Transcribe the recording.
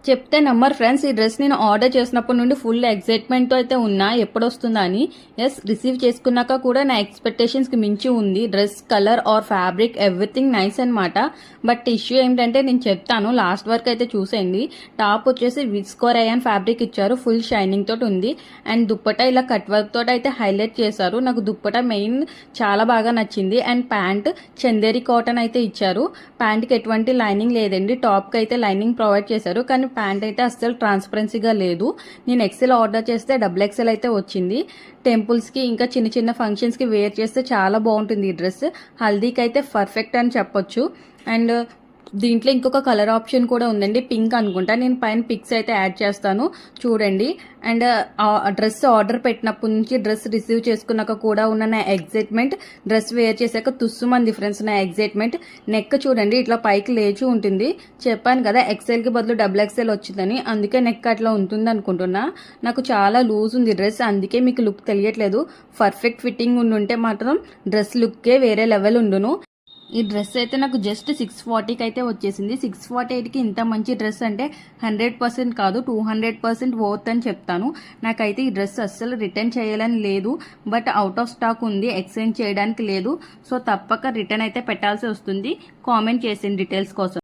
చెప్తే నమ్మరు ఫ్రెండ్స్. ఈ డ్రెస్ నేను ఆర్డర్ చేసినప్పటి నుండి ఫుల్ ఎక్సైట్మెంట్తో అయితే ఉన్నా ఎప్పుడొస్తుందా అని. ఎస్, రిసీవ్ చేసుకున్నాక కూడా నా ఎక్స్పెక్టేషన్స్కి మించి ఉంది. Dress colour or fabric everything nice అనమాట. బట్ ఇష్యూ ఏంటంటే నేను చెప్తాను, లాస్ట్ వరకు అయితే చూసేయండి. టాప్ వచ్చేసి విస్కో రయాన్ ఫ్యాబ్రిక్ ఇచ్చారు, ఫుల్ షైనింగ్ తోటి ఉంది. అండ్ దుప్పట ఇలా కట్ వర్క్ తోటి అయితే హైలైట్ చేశారు. నాకు దుప్పట మెయిన్ చాలా బాగా నచ్చింది. అండ్ ప్యాంట్ చందేరి కాటన్ అయితే ఇచ్చారు. ప్యాంట్కి ఎటువంటి లైనింగ్ లేదండి, టాప్కి అయితే లైనింగ్ ప్రొవైడ్ చేశారు. కానీ ప్యాంట్ అయితే అస్సలు ట్రాన్స్పరెన్సీగా లేదు. నేను ఎక్సెల్ ఆర్డర్ చేస్తే XXL అయితే వచ్చింది. టెంపుల్స్కి ఇంకా చిన్న చిన్న ఫంక్షన్స్కి వేర్ చేస్తే చాలా బాగుంటుంది ఈ డ్రెస్. హల్దీకి అయితే పర్ఫెక్ట్ అని చెప్పొచ్చు. అండ్ దీంట్లో ఇంకొక కలర్ ఆప్షన్ కూడా ఉందండి, పింక్ అనుకుంటా. నేను పైన పిక్స్ అయితే యాడ్ చేస్తాను, చూడండి. అండ్ డ్రెస్ ఆర్డర్ పెట్టినప్పటి నుంచి డ్రెస్ రిసీవ్ చేసుకున్నాక కూడా ఉన్న నా ఎగ్జైట్మెంట్, డ్రెస్ వేర్ చేశాక తుస్సుమంది ఫ్రెండ్స్ నా ఎగ్జైట్మెంట్. నెక్ చూడండి, ఇట్లా పైకి లేచి ఉంటుంది. చెప్పాను కదా XLకి బదులు XXL వచ్చిందని, అందుకే నెక్ అట్లా ఉంటుంది అనుకుంటున్నా. నాకు చాలా లూజ్ ఉంది డ్రెస్, అందుకే మీకు లుక్ తెలియట్లేదు. పర్ఫెక్ట్ ఫిట్టింగ్ ఉండుంటే మాత్రం డ్రెస్ లుక్కే వేరే లెవెల్ ఉండును. ఈ డ్రెస్ అయితే నాకు జస్ట్ 640కి అయితే వచ్చేసింది. 648కి ఇంత మంచి డ్రెస్ అంటే 100% కాదు 200% వర్త్ అని చెప్తాను. నాకైతే ఈ డ్రెస్ అస్సలు రిటర్న్ చేయాలని లేదు. బట్ అవుట్ ఆఫ్ స్టాక్ ఉంది, ఎక్స్చేంజ్ చేయడానికి లేదు. సో తప్పక రిటర్న్ అయితే పెట్టాల్సి వస్తుంది. కామెంట్ చేసింది డీటెయిల్స్ కోసం.